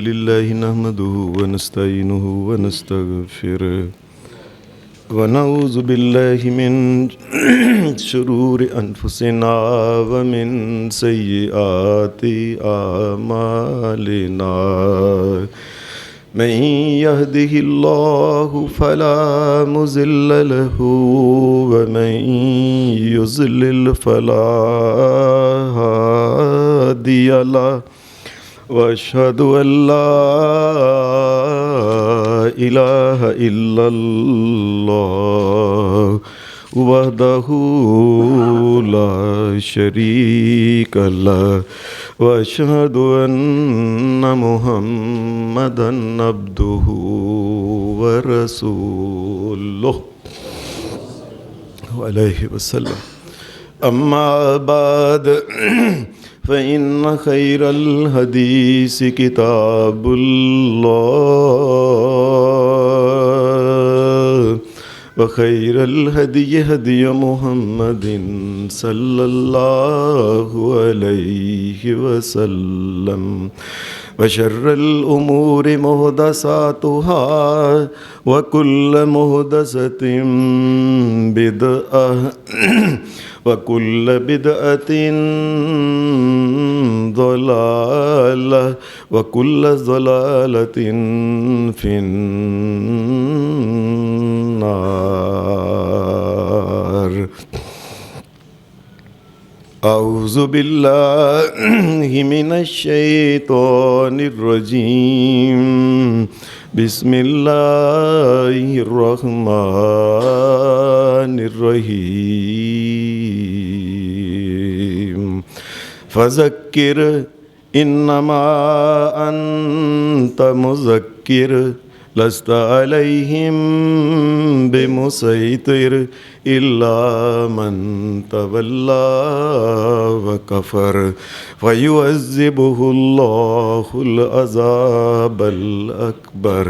لله نحمده ونستعينه ونستغفره ونعوذ بالله من شرور أنفسنا ومن سيئات أعمالنا من يهده الله فلا مضل له ومن يضلل فلا هادي له وأشهد أن لا إله إلا الله وحده لا شريك له وأشهد أن محمدا عبده ورسوله عليه وسلم أما بعد فإن خير الحديث كتاب الله وخير الهدي هدي محمد صلى الله عليه وسلم وشر الأمور محدثاتها وكل محدثة بدعة وكل بدعة ضلالة وكل ضلالة في النار. أعوذ بالله من الشيطان الرجيم. بسم الله الرحمن الرحيم. فذكر إنما أنت مذكر لست عليهم بمسيطر إلا من تولى وكفر فيعذبه الله العذاب الأكبر.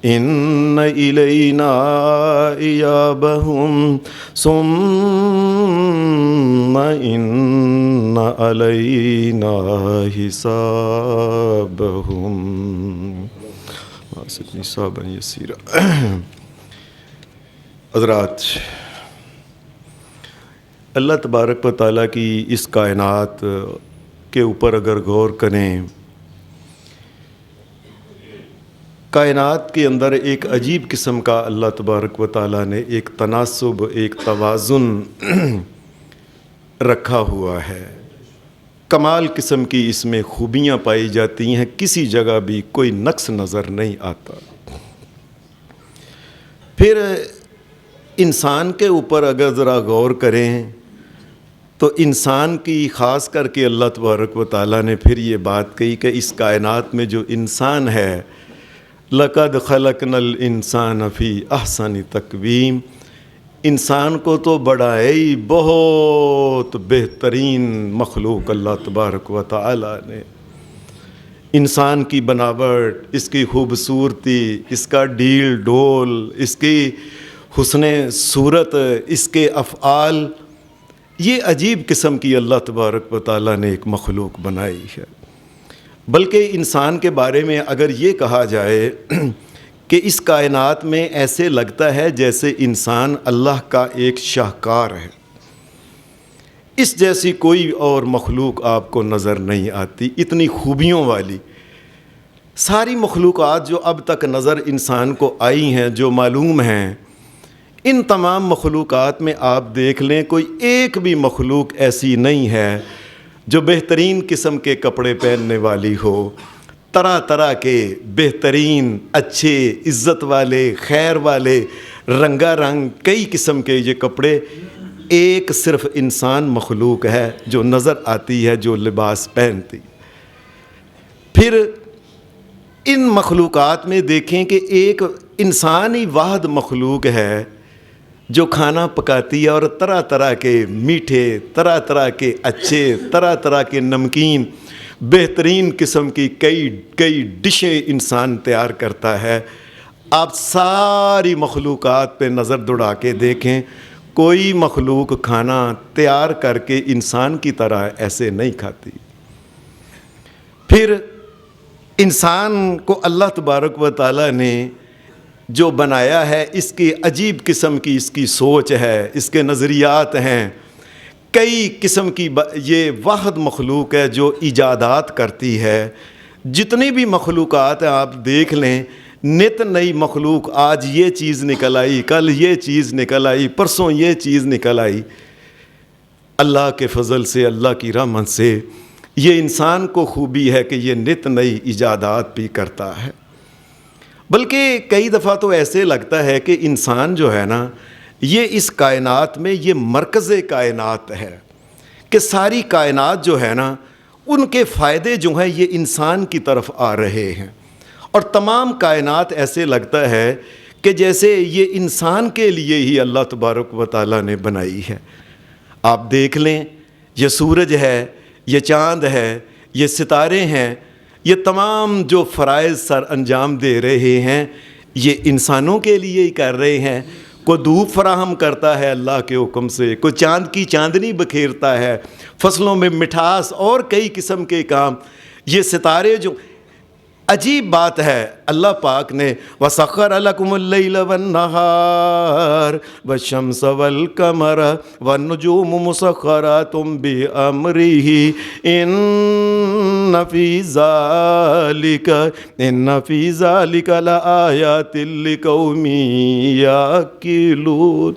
إن إلينا إيابهم ثم إن علينا حسابهم. حضرات، اللہ تبارک و تعالیٰ کی اس کائنات کے اوپر اگر غور کریں، کائنات کے اندر ایک عجیب قسم کا اللہ تبارک و تعالیٰ نے ایک تناسب، ایک توازن رکھا ہوا ہے. کمال قسم کی اس میں خوبیاں پائی جاتی ہیں، کسی جگہ بھی کوئی نقص نظر نہیں آتا. پھر انسان کے اوپر اگر ذرا غور کریں تو انسان کی خاص کر کے اللہ تبارک و تعالیٰ نے پھر یہ بات کہی کہ اس کائنات میں جو انسان ہے، لَقَدْ خَلَقْنَا الْإِنسَانَ فِي أَحْسَنِ تَقْوِيمٍ، انسان کو تو بڑائی بہت بہترین مخلوق اللہ تبارک و تعالیٰ نے. انسان کی بناوٹ، اس کی خوبصورتی، اس کا ڈیل ڈول، اس کی حسن صورت، اس کے افعال، یہ عجیب قسم کی اللہ تبارک و تعالیٰ نے ایک مخلوق بنائی ہے. بلکہ انسان کے بارے میں اگر یہ کہا جائے کہ اس کائنات میں ایسے لگتا ہے جیسے انسان اللہ کا ایک شاہکار ہے. اس جیسی کوئی اور مخلوق آپ کو نظر نہیں آتی، اتنی خوبیوں والی. ساری مخلوقات جو اب تک نظر انسان کو آئی ہیں، جو معلوم ہیں، ان تمام مخلوقات میں آپ دیکھ لیں کوئی ایک بھی مخلوق ایسی نہیں ہے جو بہترین قسم کے کپڑے پہننے والی ہو، طرح طرح کے بہترین، اچھے، عزت والے، خیر والے، رنگا رنگ کئی قسم کے یہ کپڑے. ایک صرف انسان مخلوق ہے جو نظر آتی ہے، جو لباس پہنتی. پھر ان مخلوقات میں دیکھیں کہ ایک انسانی واحد مخلوق ہے جو کھانا پکاتی ہے، اور طرح طرح کے میٹھے، طرح طرح کے اچھے، طرح طرح کے نمکین، بہترین قسم کی کئی ڈشیں انسان تیار کرتا ہے. آپ ساری مخلوقات پہ نظر دوڑا کے دیکھیں، کوئی مخلوق کھانا تیار کر کے انسان کی طرح ایسے نہیں کھاتی. پھر انسان کو اللہ تبارک و تعالیٰ نے جو بنایا ہے، اس کی عجیب قسم کی اس کی سوچ ہے، اس کے نظریات ہیں، کئی قسم کی یہ واحد مخلوق ہے جو ایجادات کرتی ہے۔ جتنی بھی مخلوقات ہیں آپ دیکھ لیں، نت نئی مخلوق، آج یہ چیز نکل آئی، کل یہ چیز نکل آئی، پرسوں یہ چیز نکل آئی۔ اللہ کے فضل سے، اللہ کی رحمت سے یہ انسان کو خوبی ہے کہ یہ نت نئی ایجادات بھی کرتا ہے۔ بلکہ کئی دفعہ تو ایسے لگتا ہے کہ انسان جو ہے نا، یہ اس کائنات میں یہ مرکز کائنات ہے، کہ ساری کائنات جو ہے نا، ان کے فائدے جو ہیں یہ انسان کی طرف آ رہے ہیں، اور تمام کائنات ایسے لگتا ہے کہ جیسے یہ انسان کے لیے ہی اللہ تبارک و تعالیٰ نے بنائی ہے۔ آپ دیکھ لیں، یہ سورج ہے، یہ چاند ہے، یہ ستارے ہیں، یہ تمام جو فرائض سر انجام دے رہے ہیں یہ انسانوں کے لیے ہی کر رہے ہیں۔ کوئی دھوپ فراہم کرتا ہے اللہ کے حکم سے، کوئی چاند کی چاندنی بکھیرتا ہے، فصلوں میں مٹھاس اور کئی قسم کے کام۔ یہ ستارے جو عجیب بات ہے، اللہ پاک نے وَسَخَّرَ لَكُمُ اللَّيْلَ وَالنَّهَارَ وَالشَّمْسَ وَالْقَمَرَ وَالنُّجُومُ مُسَخَّرَاتٌ بِأَمْرِهِ إِنَّ فِي ذَلِكَ لَآيَاتٍ لِقَوْمٍ يَعْقِلُونَ۔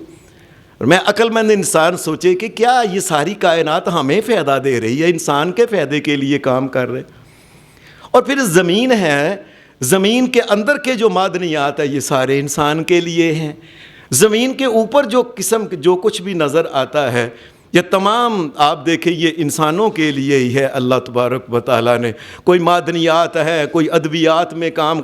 میں عقل مند انسان سوچے کہ کیا یہ ساری کائنات ہمیں فائدہ دے رہی ہے، انسان کے فائدے کے لیے کام کر رہے۔ اور پھر زمین ہے، زمین کے اندر کے جو معدنیات ہیں یہ سارے انسان کے لیے ہیں۔ زمین کے اوپر جو کچھ بھی نظر آتا ہے یہ تمام آپ دیکھیں یہ انسانوں کے لیے ہی ہے۔ اللہ تبارک و تعالیٰ نے کوئی معدنیات ہے، کوئی ادویات میں کام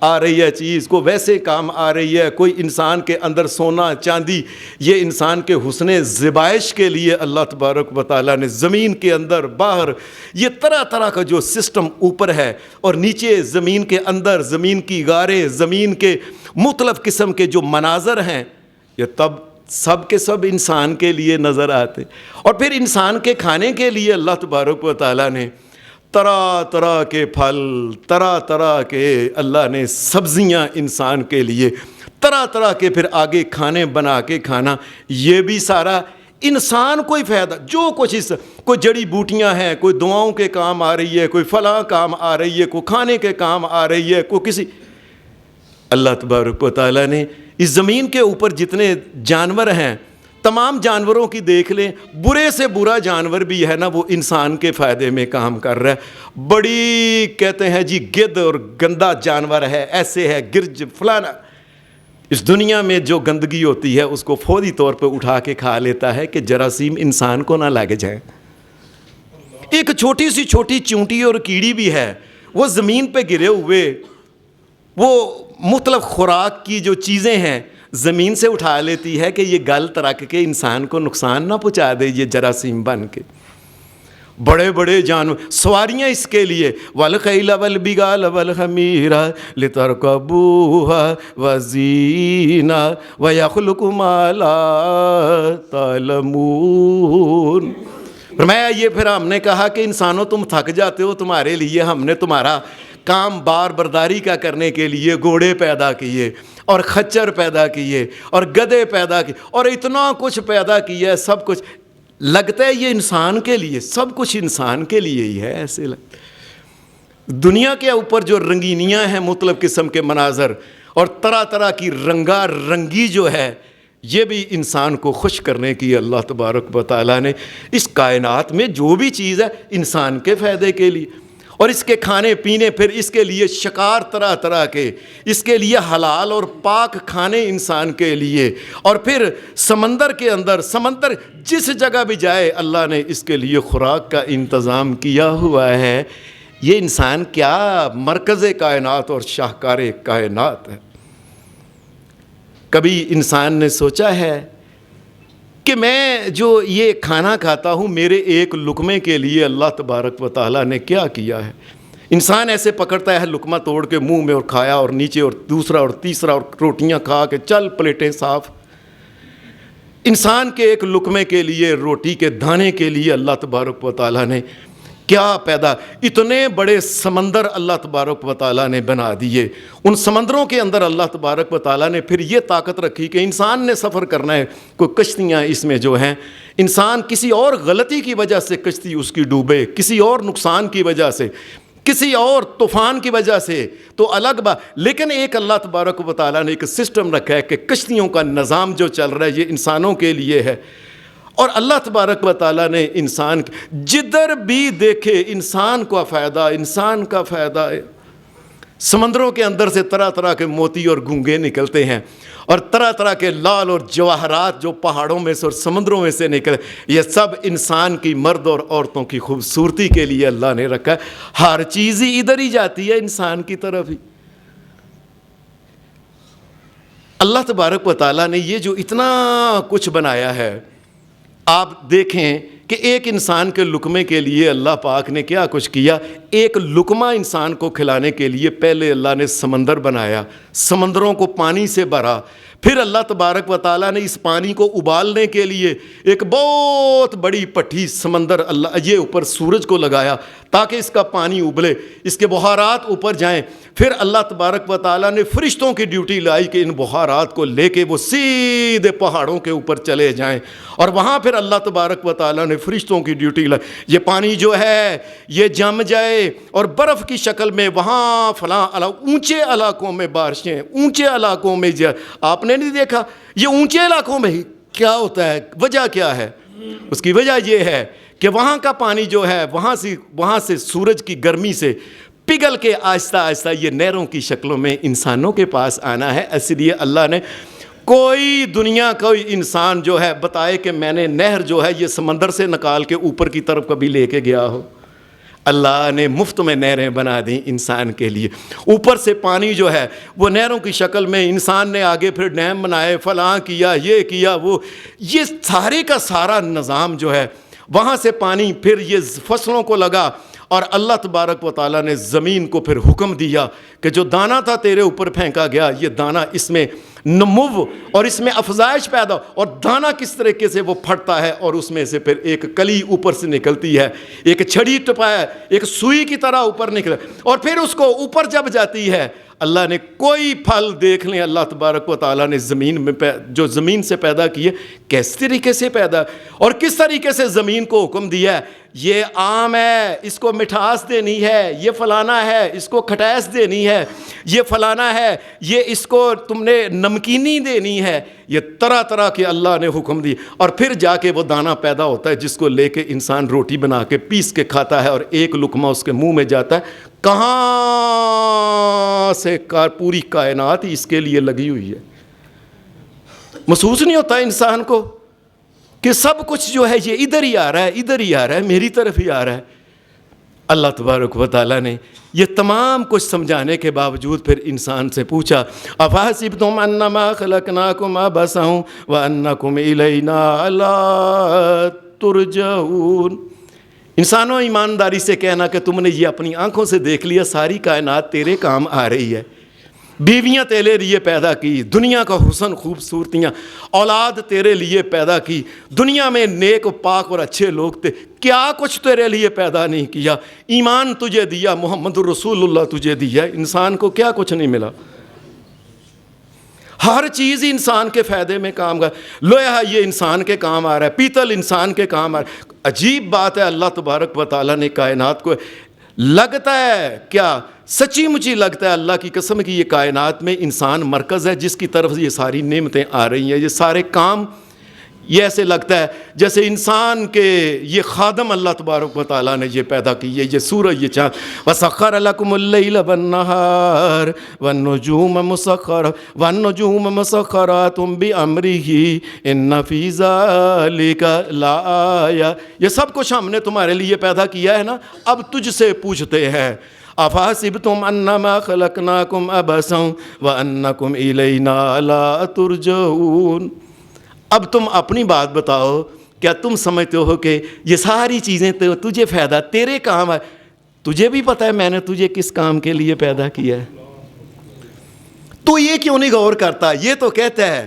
آ رہی ہے چیز، کوئی ویسے کام آ رہی ہے، کوئی انسان کے اندر سونا چاندی، یہ انسان کے حسن زیبائش کے لیے اللہ تبارک و تعالیٰ نے زمین کے اندر باہر یہ طرح طرح کا جو سسٹم اوپر ہے، اور نیچے زمین کے اندر زمین کی غاریں، زمین کے مختلف قسم کے جو مناظر ہیں یہ تب سب کے سب انسان کے لیے نظر آتے۔ اور پھر انسان کے کھانے کے لیے اللہ تبارک و تعالیٰ نے طرح طرح کے پھل، طرح طرح کے اللہ نے سبزیاں انسان کے لیے، طرح طرح کے پھر آگے کھانے بنا کے کھانا، یہ بھی سارا انسان کو ہی فائدہ۔ جو کچھ کوئی جڑی بوٹیاں ہیں، کوئی دعاؤں کے کام آ رہی ہے، کوئی فلاں کام آ رہی ہے، کوئی کھانے کے کام آ رہی ہے، کوئی کسی، اللہ تبارک و تعالیٰ نے اس زمین کے اوپر جتنے جانور ہیں تمام جانوروں کی دیکھ لیں، برے سے برا جانور بھی ہے نا وہ انسان کے فائدے میں کام کر رہا ہے۔ بڑی کہتے ہیں جی گدھ اور گندا جانور ہے، ایسے ہے گرج فلانا، اس دنیا میں جو گندگی ہوتی ہے اس کو فوری طور پہ اٹھا کے کھا لیتا ہے کہ جراثیم انسان کو نہ لگ جائیں۔ ایک چھوٹی سی چھوٹی چونٹی اور کیڑی بھی ہے، وہ زمین پہ گرے ہوئے وہ مختلف خوراک کی جو چیزیں ہیں زمین سے اٹھا لیتی ہے کہ یہ گل ترک کے انسان کو نقصان نہ پہنچا دے، یہ جراثیم بن کے۔ بڑے بڑے جانور، سواریاں اس کے لیے، وَالْخَيْلَ وَالْبِغَالَ وَالْحَمِيرَ لِتَرْكَبُوهَا وَزِينَةً وَيَخْلُقُ مَا لَا تَعْلَمُونَ۔ فرمایا یہ پھر ہم نے کہا کہ انسانوں تم تھک جاتے ہو، تمہارے لیے ہم نے تمہارا کام بار برداری کا کرنے کے لیے گھوڑے پیدا کیے اور خچر پیدا کیے اور گدھے پیدا کیے اور اتنا کچھ پیدا کیا ہے، سب کچھ لگتا ہے یہ انسان کے لیے، سب کچھ انسان کے لیے ہی ہے۔ ایسے لگتا ہے دنیا کے اوپر جو رنگینیاں ہیں، مختلف قسم کے مناظر اور طرح طرح کی رنگا رنگی جو ہے، یہ بھی انسان کو خوش کرنے کی اللہ تبارک و تعالیٰ نے اس کائنات میں جو بھی چیز ہے انسان کے فائدے کے لیے، اور اس کے کھانے پینے، پھر اس کے لیے شکار طرح طرح کے، اس کے لیے حلال اور پاک کھانے انسان کے لیے، اور پھر سمندر کے اندر، سمندر جس جگہ بھی جائے اللہ نے اس کے لیے خوراک کا انتظام کیا ہوا ہے۔ یہ انسان کیا مرکز کائنات اور شاہکار کائنات ہے۔ کبھی انسان نے سوچا ہے کہ میں جو یہ کھانا کھاتا ہوں میرے ایک لقمے کے لیے اللہ تبارک و تعالیٰ نے کیا کیا ہے؟ انسان ایسے پکڑتا ہے لقمہ توڑ کے منہ میں اور کھایا، اور نیچے اور دوسرا اور تیسرا اور روٹیاں کھا کے چل پلیٹیں صاف۔ انسان کے ایک لقمے کے لیے، روٹی کے دانے کے لیے اللہ تبارک و تعالیٰ نے کیا پیدا، اتنے بڑے سمندر اللہ تبارک و تعالیٰ نے بنا دیے. ان سمندروں کے اندر اللہ تبارک و تعالیٰ نے پھر یہ طاقت رکھی کہ انسان نے سفر کرنا ہے، کوئی کشتیاں اس میں جو ہیں، انسان کسی اور غلطی کی وجہ سے کشتی اس کی ڈوبے، کسی اور نقصان کی وجہ سے، کسی اور طوفان کی وجہ سے تو الگ بات، لیکن ایک اللہ تبارک و تعالیٰ نے ایک سسٹم رکھا ہے کہ کشتیوں کا نظام جو چل رہا ہے یہ انسانوں کے لیے ہے. اور اللہ تبارک و تعالیٰ نے انسان جدھر بھی دیکھے انسان کا فائدہ، انسان کا فائدہ ہے. سمندروں کے اندر سے طرح طرح کے موتی اور گونگے نکلتے ہیں، اور طرح طرح کے لال اور جواہرات جو پہاڑوں میں سے اور سمندروں میں سے نکلے، یہ سب انسان کی، مرد اور عورتوں کی خوبصورتی کے لیے اللہ نے رکھا ہے. ہر چیز ہی ادھر ہی جاتی ہے انسان کی طرف ہی. اللہ تبارک و تعالیٰ نے یہ جو اتنا کچھ بنایا ہے، آپ دیکھیں کہ ایک انسان کے لقمے کے لیے اللہ پاک نے کیا کچھ کیا. ایک لقمہ انسان کو کھلانے کے لیے پہلے اللہ نے سمندر بنایا، سمندروں کو پانی سے بھرا، پھر اللہ تبارک و تعالیٰ نے اس پانی کو ابالنے کے لیے ایک بہت بڑی پٹھی سمندر اللہ یہ اوپر سورج کو لگایا تاکہ اس کا پانی ابلے، اس کے بخارات اوپر جائیں. پھر اللہ تبارک و تعالیٰ نے فرشتوں کی ڈیوٹی لائی کہ ان بخارات کو لے کے وہ سیدھے پہاڑوں کے اوپر چلے جائیں، اور وہاں پھر اللہ تبارک و تعالیٰ نے فرشتوں کی ڈیوٹی لائی یہ پانی جو ہے یہ جم جائے اور برف کی شکل میں وہاں فلاں اونچے علاقوں میں بارشیں، اونچے علاقوں میں آپ نے نہیں دیکھا یہ اونچے علاقوں میں ہی کیا ہوتا ہے، وجہ کیا ہے؟ اس کی وجہ یہ ہے کہ وہاں کا پانی جو ہے وہاں سے سورج کی گرمی سے پگھل کے آہستہ آہستہ یہ نہروں کی شکلوں میں انسانوں کے پاس آنا ہے. اس لیے اللہ نے کوئی دنیا کوئی انسان جو ہے بتائے کہ میں نے نہر جو ہے یہ سمندر سے نکال کے اوپر کی طرف کبھی لے کے گیا ہو. اللہ نے مفت میں نہریں بنا دیں انسان کے لیے. اوپر سے پانی جو ہے وہ نہروں کی شکل میں، انسان نے آگے پھر ڈیم بنائے، فلاں کیا، یہ کیا، وہ، یہ سارے کا سارا نظام جو ہے وہاں سے پانی پھر یہ فصلوں کو لگا. اور اللہ تبارک و تعالیٰ نے زمین کو پھر حکم دیا کہ جو دانہ تھا تیرے اوپر پھینکا گیا یہ دانہ اس میں نمو اور اس میں افزائش پیدا، اور دانہ کس طریقے سے وہ پھٹتا ہے اور اس میں سے پھر ایک کلی اوپر سے نکلتی ہے، ایک چھڑی ٹپایا، ایک سوئی کی طرح اوپر نکلے، اور پھر اس کو اوپر جب جاتی ہے اللہ نے کوئی پھل دیکھ لیں اللہ تبارک و تعالیٰ نے زمین میں جو زمین سے پیدا کیے کس طریقے سے پیدا اور کس طریقے سے زمین کو حکم دیا ہے یہ آم ہے اس کو مٹھاس دینی ہے، یہ فلانا ہے اس کو کھٹاس دینی ہے، یہ فلانا ہے یہ اس کو تم نے نمکینی دینی ہے. یہ طرح طرح کے اللہ نے حکم دی، اور پھر جا کے وہ دانہ پیدا ہوتا ہے جس کو لے کے انسان روٹی بنا کے پیس کے کھاتا ہے اور ایک لقمہ اس کے منہ میں جاتا ہے. کہاں سے پوری کائنات ہی اس کے لیے لگی ہوئی ہے. محسوس نہیں ہوتا انسان کو کہ سب کچھ جو ہے یہ ادھر ہی آ رہا ہے، ادھر ہی آ رہا ہے، میری طرف ہی آ رہا ہے. اللہ تبارک و تعالیٰ نے یہ تمام کچھ سمجھانے کے باوجود پھر انسان سے پوچھا افحسبتم انما خلقناکم عبثا وانکم الینا لا ترجعون. انسانوں ایمانداری سے کہنا کہ تم نے یہ اپنی آنکھوں سے دیکھ لیا ساری کائنات تیرے کام آ رہی ہے، بیویاں تیرے لیے پیدا کی، دنیا کا حسن خوبصورتیاں، اولاد تیرے لیے پیدا کی، دنیا میں نیک و پاک اور اچھے لوگ تھے، کیا کچھ تیرے لیے پیدا نہیں کیا؟ ایمان تجھے دیا، محمد رسول اللہ تجھے دیا، انسان کو کیا کچھ نہیں ملا؟ ہر چیز انسان کے فائدے میں کام کا، لوہا یہ انسان کے کام آ رہا ہے، پیتل انسان کے کام آ رہا ہے. عجیب بات ہے اللہ تبارک و تعالیٰ نے کائنات کو، لگتا ہے کیا سچی مچی لگتا ہے اللہ کی قسم کی یہ کائنات میں انسان مرکز ہے جس کی طرف یہ ساری نعمتیں آ رہی ہیں، یہ سارے کام، یہ ایسے لگتا ہے جیسے انسان کے یہ خادم اللہ تبارک و تعالیٰ نے یہ پیدا کی ہے، یہ سورج، یہ چاند. وَسَخَّرَ لَكُمُ اللَّيْلَ وَالنَّهَارَ وَالنُّجُومَ مُسَخَّرَاتٌ بِأَمْرِهِ إِنَّ فِي ذَلِكَ لَآيَةً. یہ سب کچھ ہم نے تمہارے لیے پیدا کیا ہے نا. اب تجھ سے پوچھتے ہیں افحسبتم انما خلقناکم عبثا وانکم الینا لا ترجعون. اب تم اپنی بات بتاؤ، کیا تم سمجھتے ہو کہ یہ ساری چیزیں تجھے فائدہ تیرے کام ہے؟ تجھے بھی پتہ ہے میں نے تجھے کس کام کے لیے پیدا کیا ہے. تو یہ کیوں نہیں غور کرتا؟ یہ تو کہتا ہے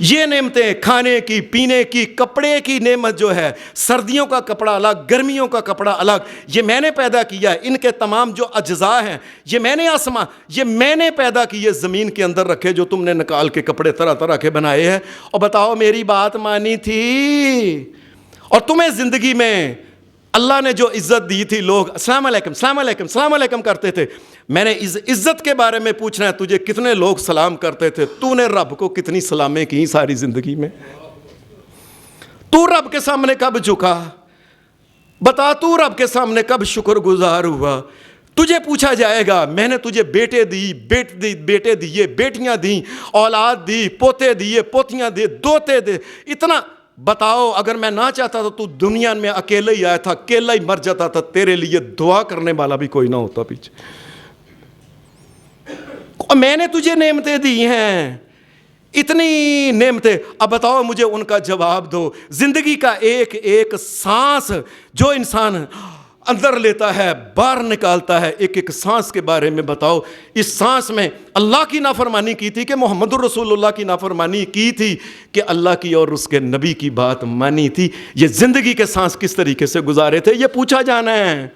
یہ نعمتیں کھانے کی، پینے کی، کپڑے کی نعمت جو ہے، سردیوں کا کپڑا الگ، گرمیوں کا کپڑا الگ، یہ میں نے پیدا کیا ہے۔ ان کے تمام جو اجزاء ہیں یہ میں نے آسمان، یہ میں نے پیدا کیے، زمین کے اندر رکھے، جو تم نے نکال کے کپڑے طرح طرح کے بنائے ہیں۔ اور بتاؤ میری بات مانی تھی؟ اور تمہیں زندگی میں اللہ نے جو عزت دی تھی، لوگ السلام علیکم السلام علیکم السلام علیکم کرتے تھے، میں نے اس عزت کے بارے میں پوچھنا ہے، تجھے کتنے لوگ سلام کرتے تھے؟ تو نے رب کو کتنی سلامیں کی ساری زندگی میں؟ تو رب کے سامنے کب جھکا؟ بتا، تو رب کے سامنے کب شکر گزار ہوا؟ تجھے پوچھا جائے گا، میں نے تجھے بیٹے بیٹے دیے، بیٹیاں دیں، اولاد دی، پوتے دیے، پوتیاں دی، دوتے دے، اتنا بتاؤ اگر میں نہ چاہتا تو دنیا میں اکیلا ہی آیا تھا، اکیلا ہی مر جاتا تھا، تیرے لیے دعا کرنے والا بھی کوئی نہ ہوتا پیچھے۔ اور میں نے تجھے نعمتیں دی ہیں، اتنی نعمتیں، اب بتاؤ مجھے ان کا جواب دو۔ زندگی کا ایک ایک سانس جو انسان اندر لیتا ہے، باہر نکالتا ہے، ایک ایک سانس کے بارے میں بتاؤ۔ اس سانس میں اللہ کی نافرمانی کی تھی کہ محمد الرسول اللہ کی نافرمانی کی تھی کہ اللہ کی اور اس کے نبی کی بات مانی تھی؟ یہ زندگی کے سانس کس طریقے سے گزارے تھے، یہ پوچھا جانا ہے۔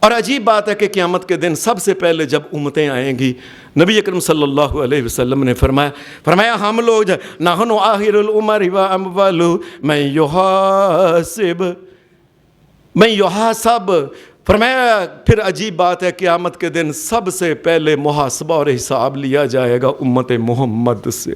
اور عجیب بات ہے کہ قیامت کے دن سب سے پہلے جب امتیں آئیں گی، نبی اکرم صلی اللہ علیہ وسلم نے فرمایا ہم لوگ نحن آخر العمر و اموال من یحاسب، فرمایا پھر عجیب بات ہے، قیامت کے دن سب سے پہلے محاسبہ اور حساب لیا جائے گا امت محمد سے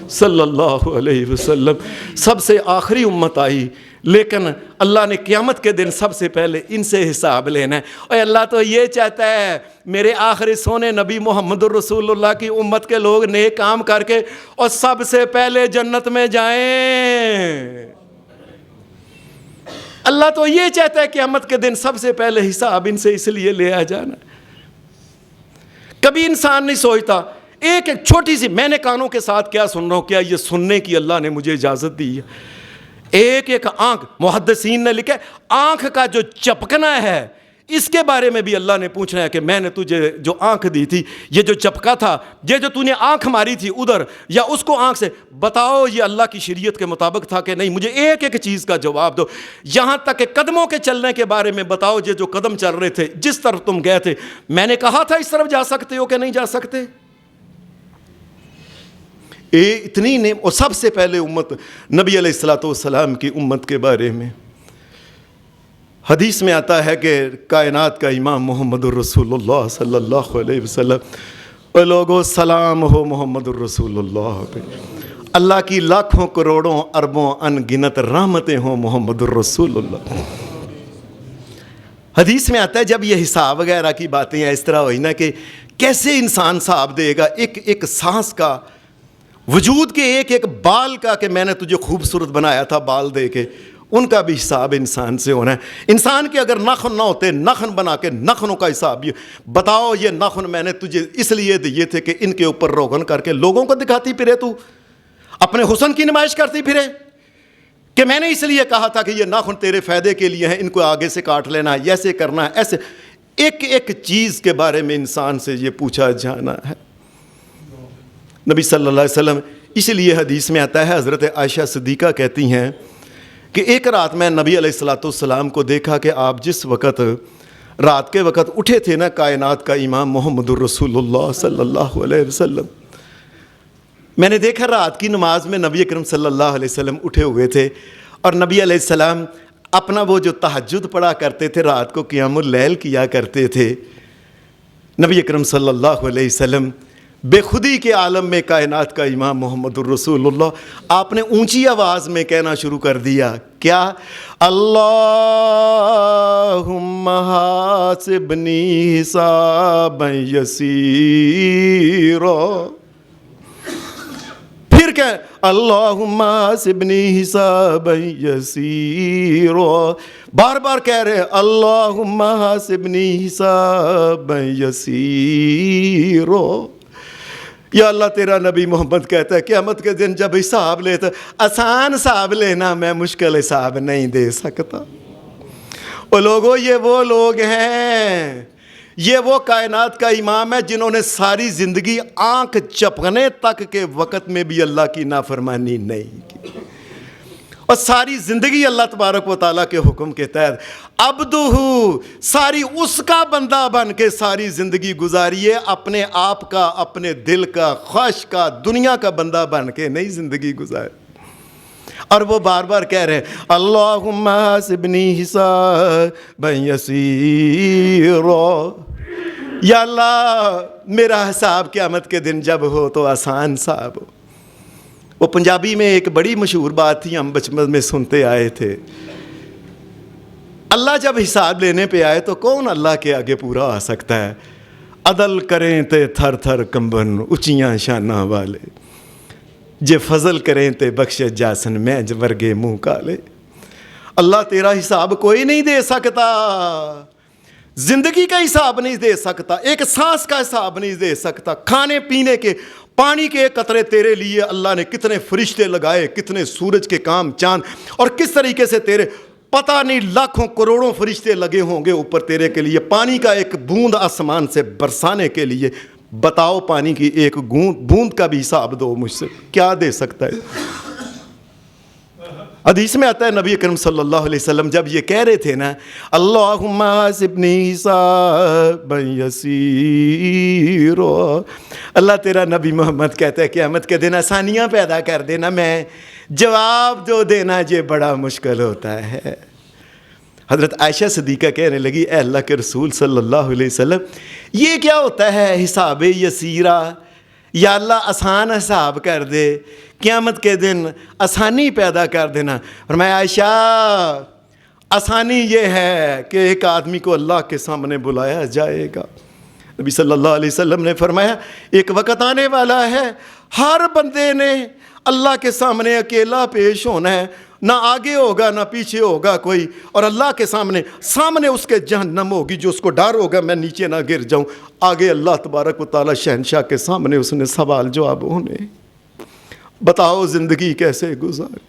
صلی اللہ علیہ وسلم۔ سب سے آخری امت آئی، لیکن اللہ نے قیامت کے دن سب سے پہلے ان سے حساب لینا ہے۔ اور اللہ تو یہ چاہتا ہے میرے آخری سونے نبی محمد الرسول اللہ کی امت کے لوگ نیک کام کر کے اور سب سے پہلے جنت میں جائیں۔ اللہ تو یہ چاہتا ہے قیامت کے دن سب سے پہلے حساب ان سے اس لیے لیا جانا۔ کبھی انسان نہیں سوچتا ایک ایک چھوٹی سی، میں نے کانوں کے ساتھ کیا سن رہا ہوں، کیا یہ سننے کی اللہ نے مجھے اجازت دی ہے؟ ایک ایک آنکھ، محدثین نے لکھا ہے آنکھ کا جو چپکنا ہے اس کے بارے میں بھی اللہ نے پوچھنا ہے کہ میں نے تجھے جو آنکھ دی تھی، یہ جو چپکا تھا، یہ جو تو نے آنکھ ماری تھی ادھر یا اس کو آنکھ سے، بتاؤ یہ اللہ کی شریعت کے مطابق تھا کہ نہیں؟ مجھے ایک ایک چیز کا جواب دو۔ یہاں تک کہ قدموں کے چلنے کے بارے میں بتاؤ، یہ جو قدم چل رہے تھے، جس طرف تم گئے تھے، میں نے کہا تھا اس طرف جا سکتے ہو کہ نہیں جا سکتے؟ اتنی نے، اور سب سے پہلے امت نبی علیہ الصلوۃ والسلام کی امت کے بارے میں حدیث میں آتا ہے کہ کائنات کا امام محمد الرسول اللہ صلی اللہ علیہ وسلم، اے لوگو سلام ہو محمد الرسول اللہ پہ، اللہ کی لاکھوں کروڑوں اربوں ان گنت رحمتیں ہوں محمد الرسول اللہ۔ حدیث میں آتا ہے جب یہ حساب وغیرہ کی باتیں اس طرح ہوئی نا کہ کیسے انسان حساب دے گا، ایک ایک سانس کا، وجود کے ایک ایک بال کا، کہ میں نے تجھے خوبصورت بنایا تھا بال دے کے، ان کا بھی حساب انسان سے ہونا ہے۔ انسان کے اگر ناخن نہ ہوتے، ناخن بنا کے ناخنوں کا حساب، یہ بتاؤ یہ ناخن میں نے تجھے اس لیے دیے تھے کہ ان کے اوپر روغن کر کے لوگوں کو دکھاتی پھرے، تو اپنے حسن کی نمائش کرتی پھرے، کہ میں نے اس لیے کہا تھا کہ یہ ناخن تیرے فائدے کے لیے ہیں، ان کو آگے سے کاٹ لینا ہے، ایسے کرنا ہے، ایسے۔ ایک ایک چیز کے بارے میں انسان سے یہ پوچھا جانا ہے۔ نبی صلی اللہ علیہ وسلم، اس لیے حدیث میں آتا ہے، حضرت عائشہ صدیقہ کہتی ہیں کہ ایک رات میں نبی علیہ الصلوۃ والسلام کو دیکھا کہ آپ جس وقت رات کے وقت اٹھے تھے نا، کائنات کا امام محمد الرسول اللہ صلی اللہ علیہ وسلم، میں نے دیکھا رات کی نماز میں نبی اکرم صلی اللہ علیہ وسلم اٹھے ہوئے تھے، اور نبی علیہ السلام اپنا وہ جو تہجد پڑھا کرتے تھے، رات کو قیام اللیل کیا کرتے تھے۔ نبی اکرم صلی اللہ علیہ وسلم بے خودی کے عالم میں کائنات کا امام محمد الرسول اللہ، آپ نے اونچی آواز میں کہنا شروع کر دیا، کیا؟ اللہم حاسبنی حسابا یسیرا، پھر کہ اللہم حاسبنی حسابا یسیرا، بار بار کہہ رہے اللہم حاسبنی حسابا یسیرا۔ یا اللہ تیرا نبی محمد کہتا ہے قیامت کے دن جب حساب لیتا، آسان حساب لینا، میں مشکل حساب نہیں دے سکتا۔ اور لوگوں، یہ وہ لوگ ہیں یہ وہ کائنات کا امام ہے جنہوں نے ساری زندگی آنکھ چپکنے تک کے وقت میں بھی اللہ کی نافرمانی نہیں کی، اور ساری زندگی اللہ تبارک و تعالیٰ کے حکم کے تحت عبدہ، ساری اس کا بندہ بن کے ساری زندگی گزاریے، اپنے آپ کا، اپنے دل کا، خواہش کا، دنیا کا بندہ بن کے نہیں زندگی گزارے۔ اور وہ بار بار کہہ رہے ہیں اللہم حاسبنی حسابا یسیرا، یا اللہ میرا حساب قیامت کے دن جب ہو تو آسان حساب ہو۔ وہ پنجابی میں ایک بڑی مشہور بات تھی، ہم بچپن میں سنتے آئے تھے، اللہ جب حساب لینے پہ آئے تو کون اللہ کے آگے پورا آ سکتا ہے؟ عدل کریں تے تھر تھر کمبن اچیاں شاناں والے، جے فضل کریں تے بخش جاسن میں ورگے منہ کالے۔ اللہ تیرا حساب کوئی نہیں دے سکتا، زندگی کا حساب نہیں دے سکتا، ایک سانس کا حساب نہیں دے سکتا، کھانے پینے کے، پانی کے ایک قطرے تیرے لیے اللہ نے کتنے فرشتے لگائے، کتنے سورج کے کام چاند، اور کس طریقے سے تیرے پتہ نہیں لاکھوں کروڑوں فرشتے لگے ہوں گے اوپر تیرے کے لیے، پانی کا ایک بوند آسمان سے برسانے کے لیے۔ بتاؤ پانی کی ایک بوند کا بھی حساب دو مجھ سے، کیا دے سکتا ہے؟ حدیث میں آتا ہے نبی اکرم صلی اللہ علیہ وسلم جب یہ کہہ رہے تھے نا اللہم حاسبنی حسابا یسیرا، اللہ تیرا نبی محمد کہتا ہے قیامت کے دن آسانیاں پیدا کر دینا، میں جواب جو دینا یہ بڑا مشکل ہوتا ہے۔ حضرت عائشہ صدیقہ کہنے لگی اے اللہ کے رسول صلی اللہ علیہ وسلم یہ کیا ہوتا ہے حساب یسیرا؟ یا اللہ آسان حساب کر دے، قیامت کے دن آسانی پیدا کر دینا۔ فرمایا عائشہ آسانی یہ ہے کہ ایک آدمی کو اللہ کے سامنے بلایا جائے گا۔ نبی صلی اللہ علیہ وسلم نے فرمایا ایک وقت آنے والا ہے ہر بندے نے اللہ کے سامنے اکیلا پیش ہونا ہے، نہ آگے ہوگا نہ پیچھے ہوگا کوئی، اور اللہ کے سامنے اس کے جہنم ہوگی، جو اس کو ڈر ہوگا میں نیچے نہ گر جاؤں، آگے اللہ تبارک و تعالیٰ شہنشاہ کے سامنے اس نے سوال جواب ہونے۔ بتاؤ زندگی کیسے گزاری،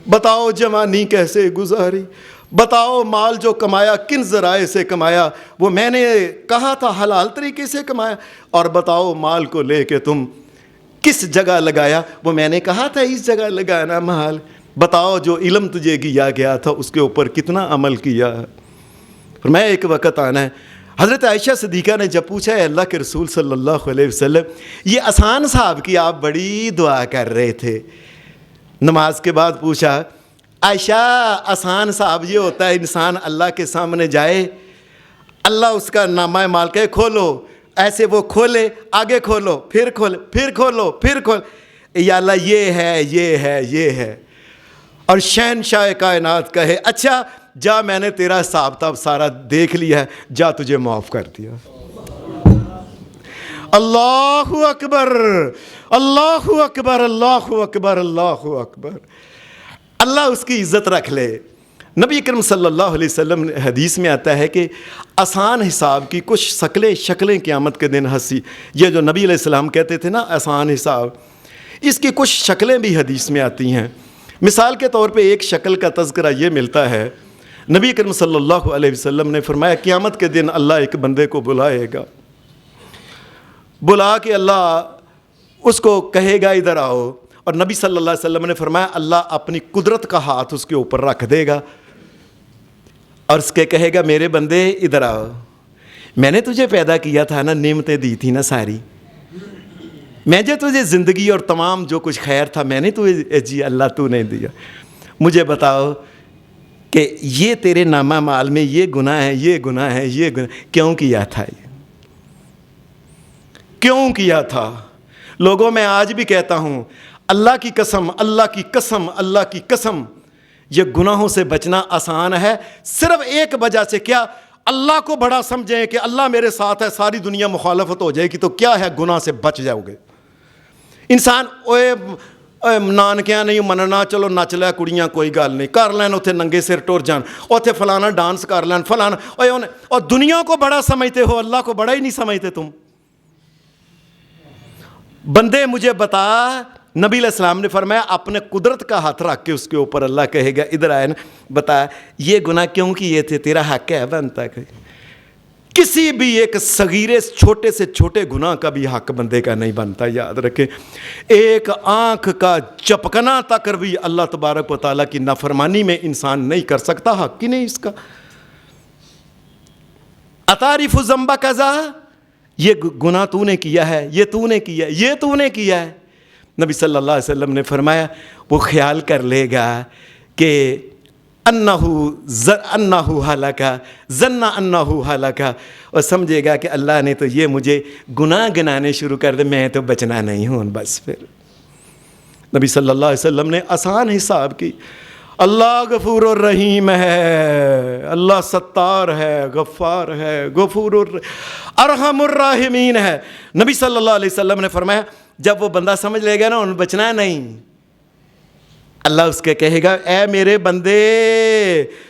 بتاؤ جوانی کیسے گزاری، بتاؤ مال جو کمایا کن ذرائع سے کمایا، وہ میں نے کہا تھا حلال طریقے سے کمایا، اور بتاؤ مال کو لے کے تم کس جگہ لگایا، وہ میں نے کہا تھا اس جگہ لگانا مال، بتاؤ جو علم تجھے دیا گیا تھا اس کے اوپر کتنا عمل کیا۔ فرمایا ایک وقت آنا ہے۔ حضرت عائشہ صدیقہ نے جب پوچھا ہے اللہ کے رسول صلی اللہ علیہ وسلم یہ آسان صاحب کی آپ بڑی دعا کر رہے تھے، نماز کے بعد پوچھا عائشہ آسان صاحب یہ ہوتا ہے انسان اللہ کے سامنے جائے، اللہ اس کا نامہ مال کہ کھولو، ایسے وہ کھولے، آگے کھولو، پھر کھولے، پھر کھولو، پھر کھول، یا اللہ یہ ہے یہ ہے یہ ہے، اور شہنشاہ کائنات کہے اچھا جا میں نے تیرا حساب تاب سارا دیکھ لیا ہے، جا تجھے معاف کر دیا۔ اللہ اکبر اللہ اکبر اللہ اکبر اللہ اکبر، اللہ اس کی عزت رکھ لے۔ نبی اکرم صلی اللہ علیہ وسلم حدیث میں آتا ہے کہ آسان حساب کی کچھ شکلیں قیامت کے دن ہنسی، یہ جو نبی علیہ السلام کہتے تھے نا آسان حساب، اس کی کچھ شکلیں بھی حدیث میں آتی ہیں۔ مثال کے طور پہ ایک شکل کا تذکرہ یہ ملتا ہے، نبی اکرم صلی اللہ علیہ وسلم نے فرمایا قیامت کے دن اللہ ایک بندے کو بلائے گا، بلا کے اللہ اس کو کہے گا ادھر آؤ، اور نبی صلی اللہ علیہ وسلم نے فرمایا اللہ اپنی قدرت کا ہاتھ اس کے اوپر رکھ دے گا اور اس کے کہے گا میرے بندے ادھر آؤ، میں نے تجھے پیدا کیا تھا نا، نعمتیں دی تھی نا ساری، میں جو تجھے زندگی اور تمام جو کچھ خیر تھا میں نے تجھے جی اللہ تو نہیں دیا، مجھے بتاؤ کہ یہ تیرے نامہ مال میں یہ گناہ ہے یہ گناہ ہے یہ گناہ کیوں کیا تھا، یہ کیوں کیا تھا؟ لوگوں میں آج بھی کہتا ہوں اللہ کی قسم اللہ کی قسم اللہ کی قسم یہ گناہوں سے بچنا آسان ہے، صرف ایک وجہ سے، کیا اللہ کو بڑا سمجھیں کہ اللہ میرے ساتھ ہے ساری دنیا مخالفت ہو جائے گی تو کیا ہے گناہ سے بچ جاؤ گے۔ انسان نانکیاں نہیں مننا، چلو نچ لے کڑیاں کوئی گل نہیں، کر لین اتنے ننگے سر ٹر جان، اتنے فلانا ڈانس کر لین فلانا، اور دنیا کو بڑا سمجھتے ہو اللہ کو بڑا ہی نہیں سمجھتے تم۔ بندے مجھے بتا، نبی علیہ السلام نے فرمایا اپنے قدرت کا ہاتھ رکھ کے اس کے اوپر اللہ کہے گا ادھر آئے نا، بتا یہ گناہ کیوں کیے تھے، تیرا حق ہے بنتا ہے، کسی بھی ایک صغیرے چھوٹے سے چھوٹے گناہ کا بھی حق بندے کا نہیں بنتا. یاد رکھیں, ایک آنکھ کا چپکنا تک بھی اللہ تبارک و تعالیٰ کی نافرمانی میں انسان نہیں کر سکتا, حق ہی نہیں اس کا. اتعرف ذنب کذا, یہ گناہ تو نے کیا ہے, یہ تو نے کیا ہے, یہ تو نے کیا ہے. نبی صلی اللہ علیہ وسلم نے فرمایا وہ خیال کر لے گا کہ انہو ہلاکا ظن انہو ہلاکا, اور سمجھے گا کہ اللہ نے تو یہ مجھے گناہ گنانے شروع کر دے, میں تو بچنا نہیں ہوں بس. پھر نبی صلی اللہ علیہ وسلم نے آسان حساب کی. اللہ غفور الرحیم ہے, اللہ ستار ہے, غفار ہے, ارحم الراحمین ہے. نبی صلی اللہ علیہ وسلم نے فرمایا جب وہ بندہ سمجھ لے گا نا انہیں بچنا نہیں, اللہ اس کے کہے گا اے میرے بندے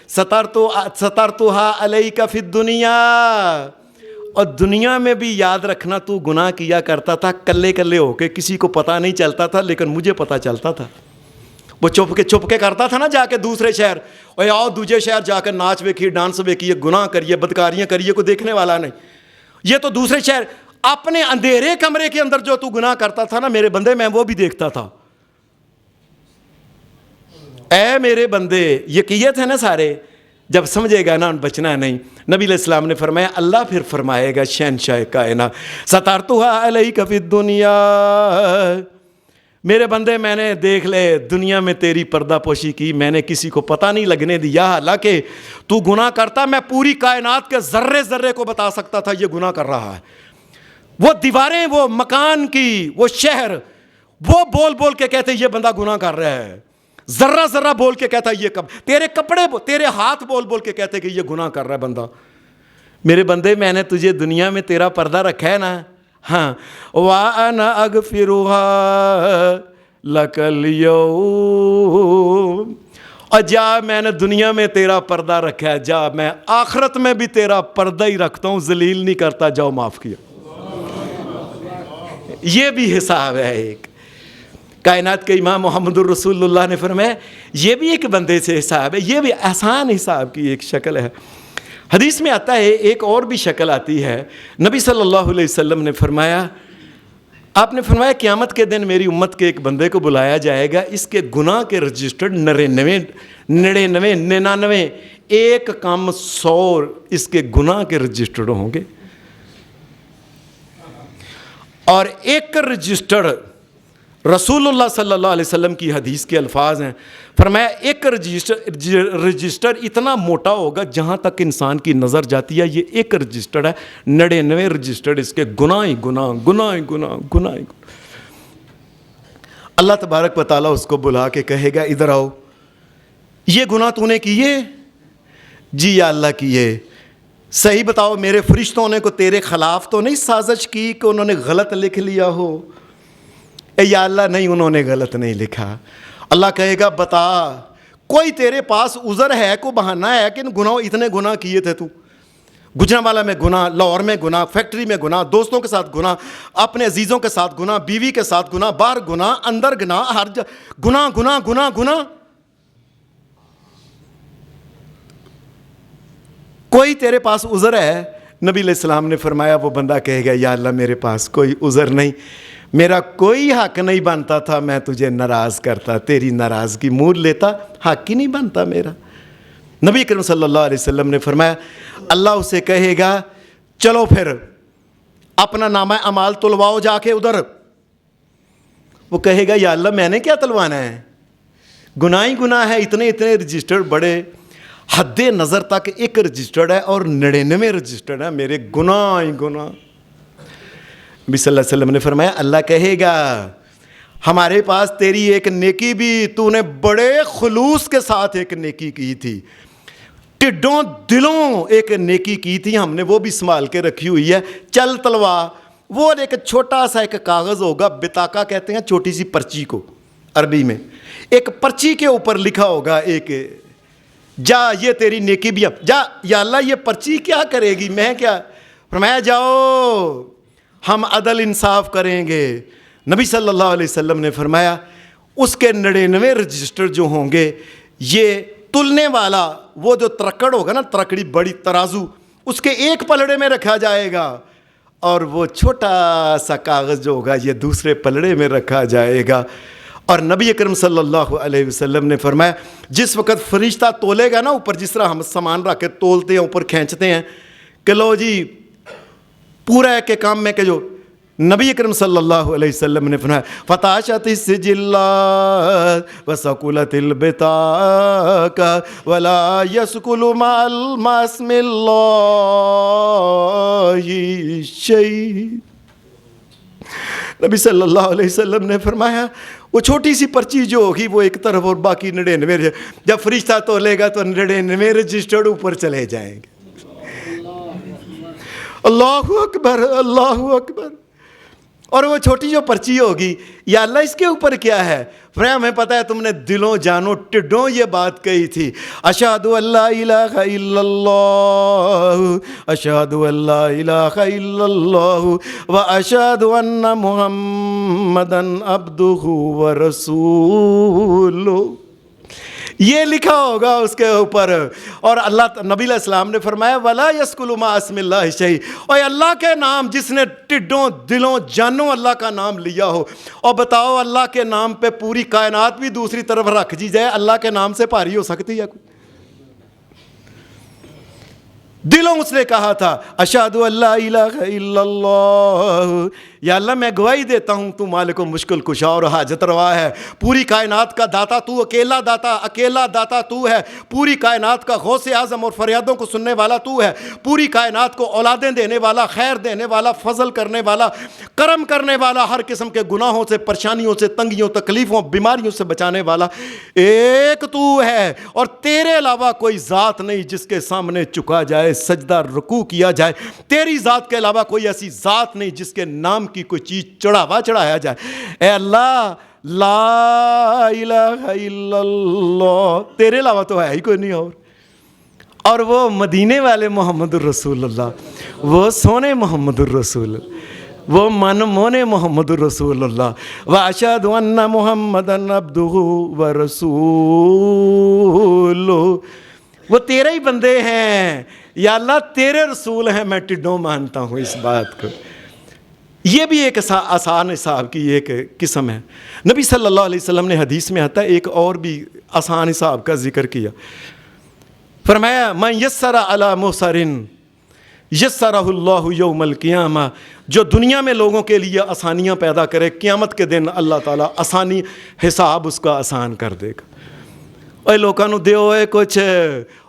سترتھا علیک فی الدنیا, اور دنیا میں بھی یاد رکھنا تو گناہ کیا کرتا تھا کلے کلے ہو کے, کسی کو پتہ نہیں چلتا تھا لیکن مجھے پتہ چلتا تھا. وہ چھپ کے کرتا تھا نا جا کے دوسرے شہر, اور آؤ دوسرے شہر جا کے ناچ ویکھیے, ڈانس ویکھیے, گناہ کریے, بدکاریاں کریے, کوئی دیکھنے والا نہیں. یہ تو دوسرے شہر اپنے اندھیرے کمرے کے اندر جو تو گناہ کرتا تھا نا میرے بندے, میں وہ بھی دیکھتا تھا. اے میرے بندے, یہ کیے تھے نا سارے, جب سمجھے گا نا بچنا نہیں. نبی علیہ السلام نے فرمایا اللہ پھر فرمائے گا شہنشاہ کائنات سترتھا علیک فی الدنیا, میرے بندے میں نے دیکھ لے دنیا میں تیری پردہ پوشی کی, میں نے کسی کو پتہ نہیں لگنے دیا, حالانکہ تو گناہ کرتا میں پوری کائنات کے ذرے ذرے کو بتا سکتا تھا یہ گناہ کر رہا ہے. وہ دیواریں, وہ مکان کی, وہ شہر, وہ بول بول کے کہتے یہ بندہ گناہ کر رہا ہے. ذرہ ذرہ بول کے کہتا یہ تیرے کپڑے, تیرے ہاتھ بول بول کے کہتے کہ یہ گناہ کر رہا ہے بندہ. میرے بندے میں نے تجھے دنیا میں تیرا پردہ رکھا ہے نا, ہاں, وَأَنَا أَغْفِرُهَا لَكَ الْيَوْمَ, اور جا میں نے دنیا میں تیرا پردہ رکھا ہے, جا میں آخرت میں بھی تیرا پردہ ہی رکھتا ہوں, ذلیل نہیں کرتا, جاؤ معاف کیا. یہ بھی حساب ہے ایک. کائنات کے امام محمد الرسول اللہ نے فرمایا یہ بھی ایک بندے سے حساب ہے, یہ بھی آسان حساب کی ایک شکل ہے. حدیث میں آتا ہے ایک اور بھی شکل آتی ہے. نبی صلی اللہ علیہ وسلم نے فرمایا, آپ نے فرمایا قیامت کے دن میری امت کے ایک بندے کو بلایا جائے گا, اس کے گناہ کے رجسٹرڈ 99 ایک کم 100 اس کے گناہ کے رجسٹرڈ ہوں گے, اور ایک رجسٹر رسول اللہ صلی اللہ علیہ وسلم کی حدیث کے الفاظ ہیں. فرمایا ایک رجسٹر اتنا موٹا ہوگا جہاں تک انسان کی نظر جاتی ہے, یہ ایک رجسٹر ہے, 99 رجسٹر اس کے گناہ ہی گناہ, گناہ ہی گناہ, گناہ ہی گناہ. اللہ تبارک و تعالیٰ اس کو بلا کے کہے گا ادھر آؤ, یہ گناہ تو نے کیے؟ جی یا اللہ کیے. صحیح بتاؤ میرے فرشتوں نے کو تیرے خلاف تو نہیں سازش کی کہ انہوں نے غلط لکھ لیا ہو؟ اے یا اللہ نہیں, انہوں نے غلط نہیں لکھا. اللہ کہے گا بتا کوئی تیرے پاس عذر ہے, کوئی بہانہ ہے کہ گناہ اتنے گناہ کیے تھے تو؟ گجرانوالہ میں گناہ, لاہور میں گناہ, فیکٹری میں گناہ, دوستوں کے ساتھ گناہ, اپنے عزیزوں کے ساتھ گناہ, بیوی کے ساتھ گناہ, باہر گناہ, اندر گناہ, ہر گناہ گناہ گناہ گناہ. کوئی تیرے پاس عذر ہے؟ نبی علیہ السلام نے فرمایا وہ بندہ کہے گا یا اللہ میرے پاس کوئی عذر نہیں, میرا کوئی حق نہیں بنتا تھا, میں تجھے ناراض کرتا, تیری ناراضگی مول لیتا, حق ہی نہیں بنتا میرا. نبی کریم صلی اللہ علیہ وسلم نے فرمایا اللہ اسے کہے گا چلو پھر اپنا نامہ اعمال تلواؤ جا کے ادھر. وہ کہے گا یا اللہ میں نے کیا تلوانا ہے, گناہ ہی گناہ ہے, اتنے اتنے رجسٹر بڑے, حد نظر تک ایک رجسٹرڈ ہے اور 99 رجسٹرڈ ہے, میرے گناہ ہی گناہ. نبی صلی اللہ علیہ وسلم نے فرمایا اللہ کہے گا ہمارے پاس تیری ایک نیکی بھی, تو نے بڑے خلوص کے ساتھ ایک نیکی کی تھی, ٹڈوں دلوں ایک نیکی کی تھی, ہم نے وہ بھی سنبھال کے رکھی ہوئی ہے, چل تلوا. وہ ایک چھوٹا سا ایک کاغذ ہوگا, بطاقہ کہتے ہیں چھوٹی سی پرچی کو عربی میں, ایک پرچی کے اوپر لکھا ہوگا ایک جا یہ تیری نیکی بھی, جا یا اللہ یہ پرچی کیا کرے گی, میں کیا. فرمایا جاؤ ہم عدل انصاف کریں گے. نبی صلی اللہ علیہ وسلم نے فرمایا اس کے 99 رجسٹر جو ہوں گے, یہ تلنے والا وہ جو ترکڑ ہوگا نا, ترکڑی بڑی ترازو, اس کے ایک پلڑے میں رکھا جائے گا، اور وہ چھوٹا سا کاغذ جو ہوگا یہ دوسرے پلڑے میں رکھا جائے گا۔ اور نبی اکرم صلی اللہ علیہ وسلم نے فرمایا جس وقت فرشتہ تولے گا نا اوپر، جس طرح ہم سامان رکھ کے تولتے ہیں اوپر کھینچتے ہیں کہ لو جی پورا ہے کہ کام میں کہ جو نبی اکرم صلی اللہ علیہ وسلم نے فرمایا فتاشت السجلات وثقلت البطاق ولا يثقل مع اسم اللہ شیء۔ نبی صلی اللہ علیہ وسلم نے فرمایا وہ چھوٹی سی پرچی جو ہوگی وہ ایک طرف اور باقی 99، جب فرشتہ تولے گا تو 99 رجسٹرڈ اوپر چلے جائیں گے۔ اللہ اکبر، اللہ اکبر۔ اور وہ چھوٹی جو پرچی ہوگی، یا اللہ اس کے اوپر کیا ہے؟ فرمایا ہمیں پتہ ہے تم نے دلوں جانوں ٹڈوں یہ بات کہی تھی، اشہد ان لا الہ الا اللہ، اشہد ان لا الہ الا اللہ واشہد ان محمدا عبدہ ورسولہ، یہ لکھا ہوگا اس کے اوپر۔ اور اللہ نبی علیہ السلام نے فرمایا ولا یثقل مع اسم اللہ شیء، اور اللہ کے نام جس نے ٹڈوں دلوں جانوں اللہ کا نام لیا ہو، اور بتاؤ اللہ کے نام پہ پوری کائنات بھی دوسری طرف رکھ دی جائے، اللہ کے نام سے پاری ہو سکتی ہے کوئی؟ دلوں اس نے کہا تھا اشہد ان لا الہ الا اللہ، یا اللہ میں گواہی دیتا ہوں تو مالک و مشکل کشا اور حاجت روا ہے، پوری کائنات کا داتا تو اکیلا داتا تو ہے، پوری کائنات کا غوث اعظم اور فریادوں کو سننے والا تو ہے، پوری کائنات کو اولادیں دینے والا، خیر دینے والا، فضل کرنے والا، کرم کرنے والا، ہر قسم کے گناہوں سے، پریشانیوں سے، تنگیوں، تکلیفوں، بیماریوں سے بچانے والا ایک تو ہے، اور تیرے علاوہ کوئی ذات نہیں جس کے سامنے چکا جائے، سجدہ رکوع کیا جائے، تیری ذات کے علاوہ کوئی ایسی ذات نہیں جس کے نام کی کوئی چیز چڑھایا جائے۔ اے اللہ لا الہ الا اللہ، تیرے علاوہ تو ہے ہی کوئی نہیں اور وہ مدینے والے محمد الرسول اللہ، وہ سونے محمد الرسول اللہ، وہ من مونے محمد الرسول اللہ، واشہد ان محمدا عبدہ ورسولہ، وہ تیرے ہی بندے ہیں یا اللہ، تیرے رسول ہیں، میں ٹڈوں مانتا ہوں اس بات کو۔ یہ بھی ایک آسان حساب کی ایک قسم ہے۔ نبی صلی اللہ علیہ وسلم نے حدیث میں آتا ہے ایک اور بھی آسان حساب کا ذکر کیا، فرمایا من یسر علی معسر یسرہ اللہ یوم القیامہ، جو دنیا میں لوگوں کے لیے آسانیاں پیدا کرے، قیامت کے دن اللہ تعالیٰ آسانی حساب اس کا آسان کر دے گا۔ اوے لوگوں نو دیو اے کچھ،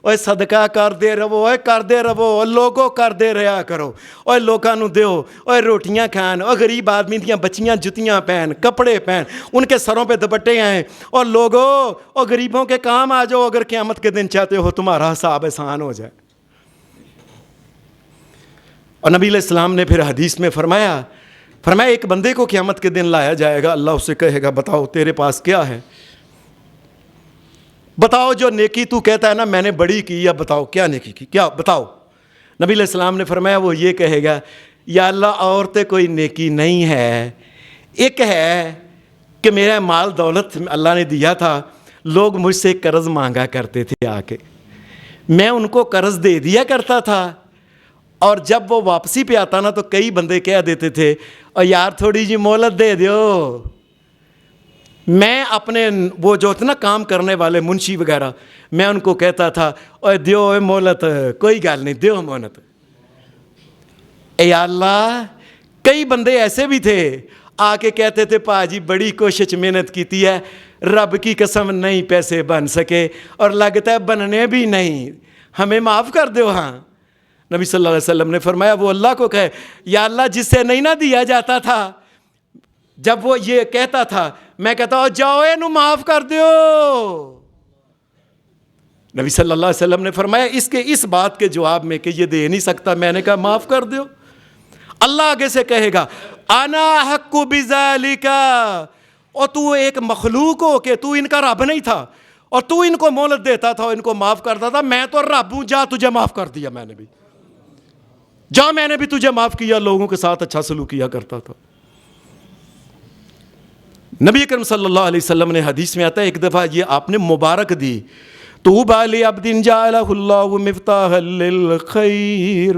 اوے صدقہ کر دے رہو، لوگوں کر دے رہا کرو، اوے لوگوں نو دیو، اوے روٹیاں کھان، اوے غریب آدمی دیاں بچیاں جتیاں پہن، کپڑے پہن، ان کے سروں پہ دوپٹے آئیں، اور لوگوں اور غریبوں کے کام آ جاؤ اگر قیامت کے دن چاہتے ہو تمہارا حساب آسان ہو جائے۔ اور نبی علیہ السلام نے پھر حدیث میں فرمایا ایک بندے کو قیامت کے دن لایا جائے گا، اللہ اسے کہے گا بتاؤ تیرے پاس کیا ہے، بتاؤ جو نیکی تو کہتا ہے نا میں نے بڑی کی، یا بتاؤ کیا نیکی کی، کیا بتاؤ۔ نبی علیہ السلام نے فرمایا وہ یہ کہے گا یا اللہ اور تو کوئی نیکی نہیں ہے، ایک ہے کہ میرا مال دولت اللہ نے دیا تھا، لوگ مجھ سے قرض مانگا کرتے تھے آ کے، میں ان کو قرض دے دیا کرتا تھا، اور جب وہ واپسی پہ آتا نا تو کئی بندے کہہ دیتے تھے اور یار تھوڑی جی مہلت دے دیو، میں اپنے وہ جو تھے نا کام کرنے والے منشی وغیرہ، میں ان کو کہتا تھا اوے دیو اے مہلت، کوئی گل نہیں دیو مہلت۔ اے اللہ کئی بندے ایسے بھی تھے آ کے کہتے تھے پا جی بڑی کوشش محنت کیتی ہے، رب کی قسم نہیں پیسے بن سکے اور لگتا ہے بننے بھی نہیں، ہمیں معاف کر دو۔ ہاں نبی صلی اللہ علیہ وسلم نے فرمایا وہ اللہ کو کہے یا اللہ جس سے نہیں نہ دیا جاتا تھا، جب وہ یہ کہتا تھا میں کہتا ہوں جاؤ اینو معاف کر دیو۔ نبی صلی اللہ علیہ وسلم نے فرمایا اس بات کے جواب میں کہ یہ دے نہیں سکتا، میں نے کہا معاف کر دیو، اللہ آگے سے کہے گا انا حق بذالک، اور تو ایک مخلوق ہو کہ تو ان کا رب نہیں تھا اور تو ان کو مہلت دیتا تھا اور ان کو معاف کرتا تھا، میں تو رب ہوں، جا تجھے معاف کر دیا میں نے بھی، جا میں نے بھی تجھے معاف کیا، لوگوں کے ساتھ اچھا سلوک کیا کرتا تھا۔ نبی اکرم صلی اللہ علیہ وسلم نے حدیث میں آتا ہے ایک دفعہ یہ آپ نے مبارک دی طوبی لعبد جعلہ اللہ مفتاحا للخیر۔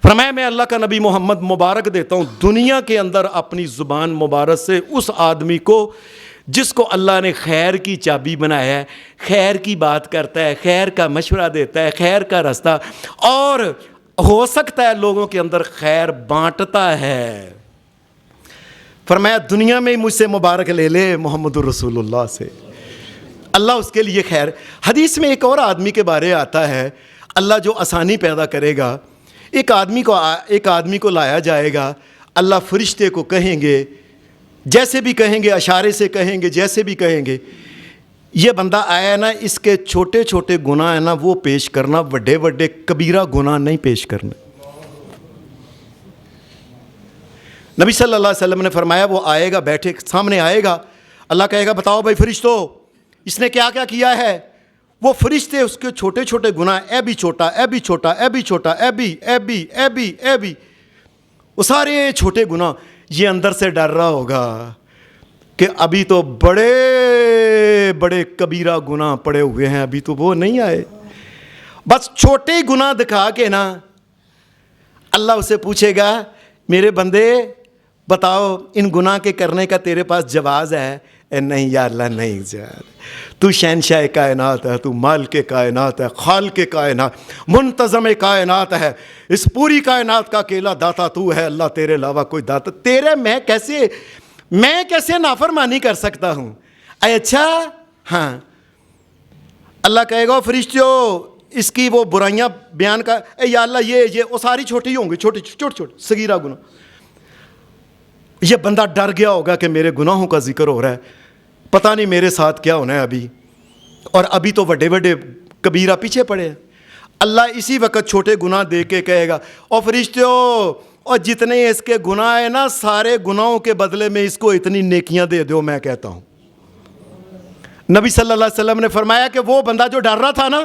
فرمایا میں اللہ کا نبی محمد مبارک دیتا ہوں دنیا کے اندر اپنی زبان مبارک سے اس آدمی کو جس کو اللہ نے خیر کی چابی بنایا ہے، خیر کی بات کرتا ہے، خیر کا مشورہ دیتا ہے، خیر کا راستہ، اور ہو سکتا ہے لوگوں کے اندر خیر بانٹتا ہے۔ فرمایا دنیا میں مجھ سے مبارک لے لے محمد الرسول اللہ سے، اللہ اس کے لیے خیر۔ حدیث میں ایک اور آدمی کے بارے آتا ہے، اللہ جو آسانی پیدا کرے گا، ایک آدمی کو لایا جائے گا، اللہ فرشتے کو کہیں گے، جیسے بھی کہیں گے، اشارے سے کہیں گے، جیسے بھی کہیں گے، یہ بندہ آیا نا، اس کے چھوٹے چھوٹے گناہ ہیں نا وہ پیش کرنا، بڑے بڑے کبیرہ گناہ نہیں پیش کرنا۔ نبی صلی اللہ علیہ وسلم نے فرمایا وہ آئے گا، بیٹھے سامنے آئے گا، اللہ کہے گا بتاؤ بھائی فرشتو اس نے کیا کیا کیا ہے؟ وہ فرشتے اس کے چھوٹے چھوٹے گناہ، اے بھی چھوٹا، اے بھی چھوٹا، اے بھی چھوٹا، اے بھی اے بھی اے بھی اے بھی، وہ سارے چھوٹے گناہ، یہ اندر سے ڈر رہا ہوگا کہ ابھی تو بڑے بڑے کبیرہ گناہ پڑے ہوئے ہیں، ابھی تو وہ نہیں آئے۔ بس چھوٹے گناہ دکھا کے نا اللہ اسے پوچھے گا میرے بندے بتاؤ ان گناہ کے کرنے کا تیرے پاس جواز ہے؟ اے نہیں یا اللہ نہیں جان، تو شہنشاہ کائنات ہے، تو مالک کائنات ہے، خالق کائنات، منتظم کائنات ہے، اس پوری کائنات کا اکیلا داتا تو ہے، اللہ تیرے علاوہ کوئی داتا تیرے میں کیسے نافرمانی کر سکتا ہوں؟ اے اچھا ہاں، اللہ کہے گا فرشتوں اس کی وہ برائیاں بیان کا، اے یا اللہ یہ وہ ساری چھوٹی ہوں گی، چھوٹی صغیرہ گناہ۔ یہ بندہ ڈر گیا ہوگا کہ میرے گناہوں کا ذکر ہو رہا ہے، پتہ نہیں میرے ساتھ کیا ہونا ہے ابھی، اور ابھی تو بڑے بڑے کبیرہ پیچھے پڑے ہیں۔ اللہ اسی وقت چھوٹے گناہ دے کے کہے گا اور فرشتوں اور جتنے اس کے گناہ ہیں نا سارے گناہوں کے بدلے میں اس کو اتنی نیکیاں دے دو، میں کہتا ہوں۔ نبی صلی اللہ علیہ وسلم نے فرمایا کہ وہ بندہ جو ڈر رہا تھا نا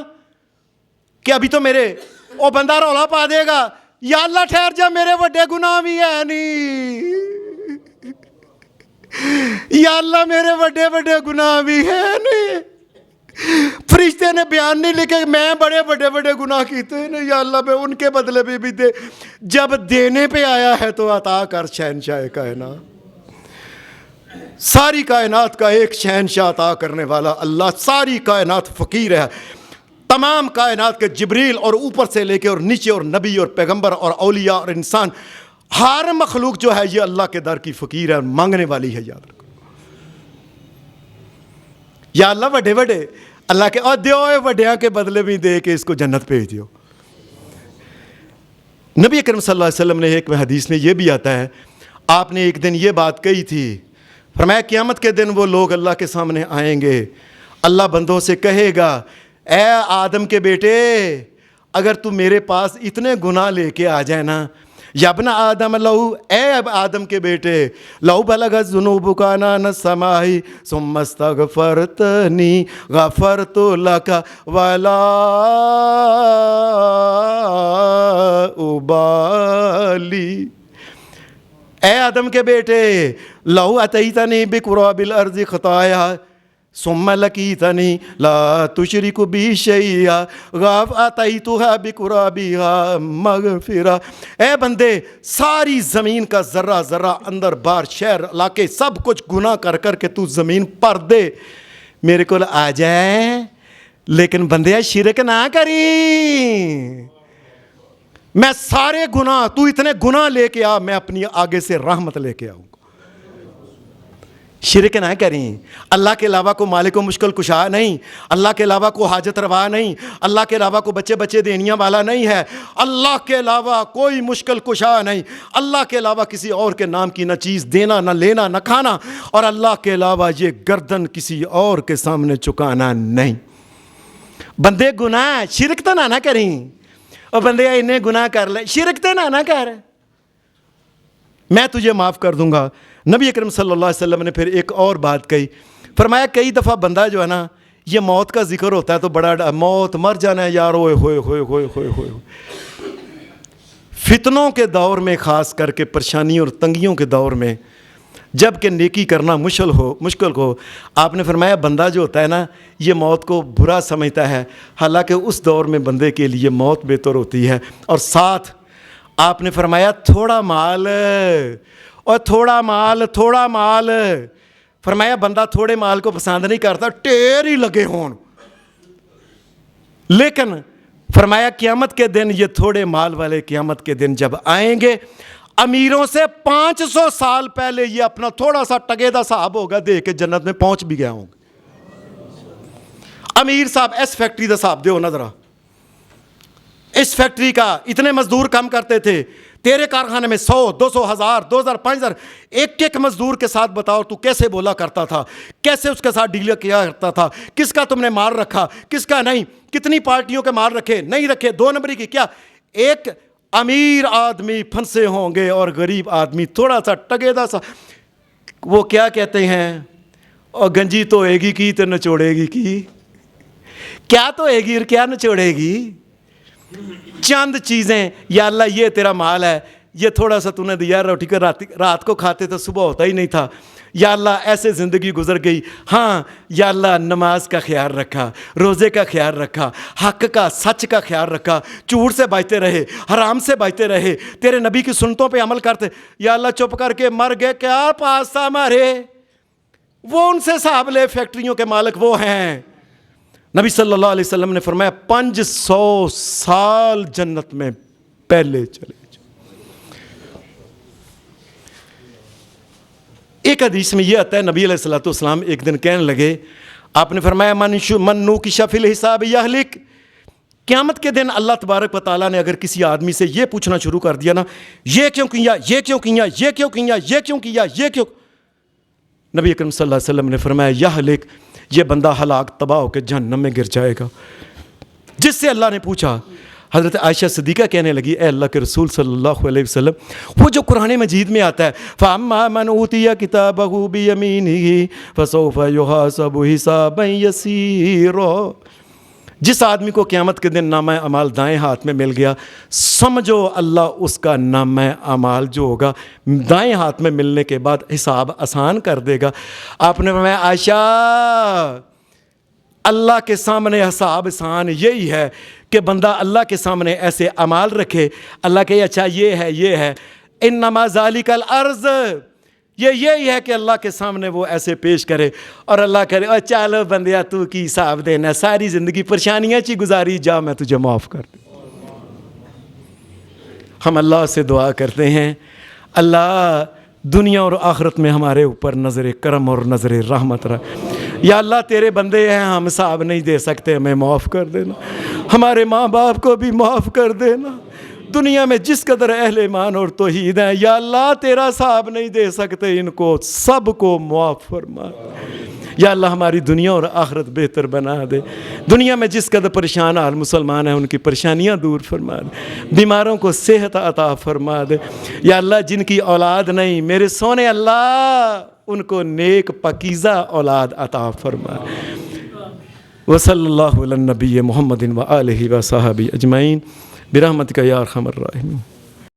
کہ ابھی تو میرے، وہ بندہ رولا پا دے گا یا اللہ ٹھہر جا میرے بڑے گناہ بھی ہیں نہیں، یا اللہ میرے بڑے بڑے گناہ بھی ہیں نہیں۔ فرشتے نے بیان نہیں لکھے میں بڑے بڑے گناہ کیتے ہیں یا اللہ میں ان کے بدلے میں بھی دے، جب دینے پہ آیا ہے تو عطا کر شہنشاہ کائنات۔ ساری کائنات کا ایک شہنشاہ عطا کرنے والا اللہ، ساری کائنات فقیر ہے، تمام کائنات کے جبریل اور اوپر سے لے کے اور نیچے اور نبی اور پیغمبر اور اولیاء اور انسان، ہر مخلوق جو ہے یہ اللہ کے در کی فقیر ہے اور مانگنے والی ہے۔ یاد رکھو یا اللہ بڑے بڑے اللہ کے اور دیو وڈیاں کے بدلے بھی دے کے اس کو جنت بھیج دیو۔ نبی اکرم صلی اللہ علیہ وسلم نے ایک حدیث میں یہ بھی آتا ہے، آپ نے ایک دن یہ بات کہی تھی، فرمایا قیامت کے دن وہ لوگ اللہ کے سامنے آئیں گے، اللہ بندوں سے کہے گا اے آدم کے بیٹے اگر تو میرے پاس اتنے گناہ لے کے آ جائے نا، یا ابن آدم لہو، اے آدم کے بیٹے لہو بلغت ذنوبک عنان السماء ثم استغفرتنی غفرت لک ولا ابالی۔ اے آدم کے بیٹے لو اتیتنی بقراب الارض خطایا ثم لقیتنی لا تشرک بی شیئا اتیتها بقرابها مغفرہ۔ اے بندے ساری زمین کا ذرہ ذرہ اندر باہر شہر علاقے سب کچھ گناہ کر کر کے تو زمین پر دے میرے کو آ جائے، لیکن بندے شرک نہ کری، میں سارے گناہ، تو اتنے گناہ لے کے آ، میں اپنی آگے سے رحمت لے کے آؤں گا۔ شرک نہ کریں، اللہ کے علاوہ کو مالک و مشکل کشا نہیں، اللہ کے علاوہ کو حاجت روا نہیں، اللہ کے علاوہ کو بچے دینیاں والا نہیں ہے، اللہ کے علاوہ کوئی مشکل کشا نہیں، اللہ کے علاوہ کسی اور کے نام کی نہ چیز دینا نہ لینا نہ کھانا، اور اللہ کے علاوہ یہ گردن کسی اور کے سامنے چکانا نہیں۔ بندے گناہ شرک تو نہ کریں، اور بندے انہیں گناہ کر لے، شرک تو نہ کر، میں تجھے معاف کر دوں گا۔ نبی اکرم صلی اللہ علیہ وسلم نے پھر ایک اور بات کہی، فرمایا کئی دفعہ بندہ جو ہے نا یہ موت کا ذکر ہوتا ہے تو بڑا موت، مر جانا ہے یار، ہوئے ہوئے ہوئے ہوئے ہوئے ہوئے فتنوں کے دور میں، خاص کر کے پریشانیوں اور تنگیوں کے دور میں جب کہ نیکی کرنا مشکل ہو. آپ نے فرمایا بندہ جو ہوتا ہے نا یہ موت کو برا سمجھتا ہے، حالانکہ اس دور میں بندے کے لیے موت بہتر ہوتی ہے. اور ساتھ آپ نے فرمایا تھوڑا مال اور تھوڑا مال. فرمایا بندہ تھوڑے مال کو پسند نہیں کرتا، ٹیر ہی لگے ہون. لیکن فرمایا قیامت کے دن یہ تھوڑے مال والے قیامت کے دن جب آئیں گے، امیروں سے 500 سال پہلے یہ اپنا تھوڑا سا ٹگیدہ صاحب ہوگا دے کے جنت میں پہنچ بھی گیا ہوں گے. امیر صاحب اس فیکٹری دا صاحب دے ہو نظرہ، اس فیکٹری کا اتنے مزدور کام کرتے تھے، تیرے کارخانے میں 100 200 1000 2000 5000 ایک مزدور کے ساتھ بتاؤ تو کیسے بولا کرتا تھا، کیسے اس کے ساتھ ڈیل کیا کرتا تھا، کس کا تم نے مال رکھا کس کا نہیں، کتنی پارٹیوں کے مال رکھے نہیں رکھے، 2 نمبری کی کیا. ایک امیر آدمی پھنسے ہوں گے اور غریب آدمی تھوڑا سا ٹگیدہ سا. وہ کیا کہتے ہیں، اور گنجی تو ہوئے گی کی تو نچوڑے گی کی، کیا تو ہوئے گی اور کیا نچوڑے گی. چند چیزیں، یا اللہ یہ تیرا مال ہے، یہ تھوڑا سا تو نے دیا، روٹی کا رات کو کھاتے تو صبح ہوتا ہی نہیں تھا، یا اللہ ایسے زندگی گزر گئی. ہاں یا اللہ نماز کا خیال رکھا، روزے کا خیال رکھا، حق کا سچ کا خیال رکھا، جھوٹ سے بچتے رہے، حرام سے بچتے رہے، تیرے نبی کی سنتوں پہ عمل کرتے. یا اللہ چپ کر کے مر گئے کیا پاس تھا ہمارے، وہ ان سے حساب لے، فیکٹریوں کے مالک وہ ہیں. نبی صلی اللہ علیہ وسلم نے فرمایا 500 سال جنت میں پہلے چلے جائیں. ایک حدیث میں یہ آتا ہے نبی علیہ السلام ایک دن کہنے لگے، آپ نے فرمایا من نوکش فی الحساب یہلک. قیامت کے دن اللہ تبارک و تعالیٰ نے اگر کسی آدمی سے یہ پوچھنا شروع کر دیا نا، یہ کیوں کیا، یہ کیوں کیا، یہ کیوں کیا، یہ کیوں کیا، یہ کیوں، نبی اکرم صلی اللہ علیہ وسلم نے فرمایا یہلک، یہ بندہ ہلاک تباہ ہو کے جہنم میں گر جائے گا. جس سے اللہ نے پوچھا، حضرت عائشہ صدیقہ کہنے لگی اے اللہ کے رسول صلی اللہ علیہ وسلم، وہ جو قرآن مجید میں آتا ہے فَأَمَّا مَنْ أُوتِيَ كِتَابَهُ بِيَمِينِهِ فَسَوْفَ يُحَاسَبُ حِسَابًا يَسِيرًا، جس آدمی کو قیامت کے دن نامہ اعمال دائیں ہاتھ میں مل گیا، سمجھو اللہ اس کا نامہ اعمال جو ہوگا دائیں ہاتھ میں ملنے کے بعد حساب آسان کر دے گا. آپ نے فرمایا عائشہ اللہ کے سامنے حساب آسان یہی ہے کہ بندہ اللہ کے سامنے ایسے اعمال رکھے، اللہ کہ اچھا یہ ہے انما ذالک الارض، یہی ہے کہ اللہ کے سامنے وہ ایسے پیش کرے اور اللہ کرے اور چلو بندیا تو کی حساب دینا، ساری زندگی پریشانیاں چی گزاری، جا میں تجھے معاف کر دوں. ہم اللہ سے دعا کرتے ہیں اللہ دنیا اور آخرت میں ہمارے اوپر نظر کرم اور نظر رحمت رکھ. یا اللہ تیرے بندے ہیں، ہم حساب نہیں دے سکتے، ہمیں معاف کر دینا، ہمارے ماں باپ کو بھی معاف کر دینا. دنیا میں جس قدر اہل ایمان اور توحید ہیں یا اللہ تیرا حساب نہیں دے سکتے، ان کو سب کو معاف فرما. یا اللہ ہماری دنیا اور آخرت بہتر بنا دے. دنیا میں جس قدر پریشان حال مسلمان ہیں ان کی پریشانیاں دور فرما دے، بیماروں کو صحت عطا فرما دے. یا اللہ جن کی اولاد نہیں میرے سونے اللہ ان کو نیک پاکیزہ اولاد عطا فرما. وصلی اللہ علی النبی محمد و آلہ و صحابہ اجمعین برحمتک یا ارحم الراحمین.